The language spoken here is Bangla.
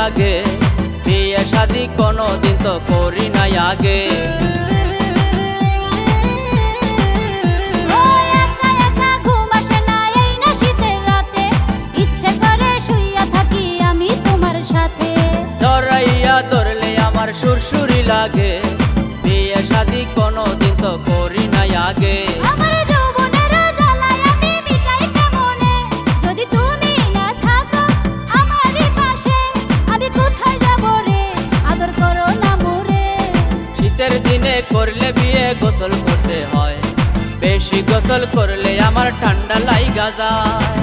লাগে, বিয়ে শাদি কোনোদিন তো করি নাই আগে। ধরাইয়া ধরলে আমার সুরসুরি লাগে, বিয়ে শাদি কোনোদিন তো করি নাই আগে। শীতের দিনে করলে বিয়ে গোসল করতে হয়, বেশি গোসল করলে আমার ঠান্ডা লাইগা যায়।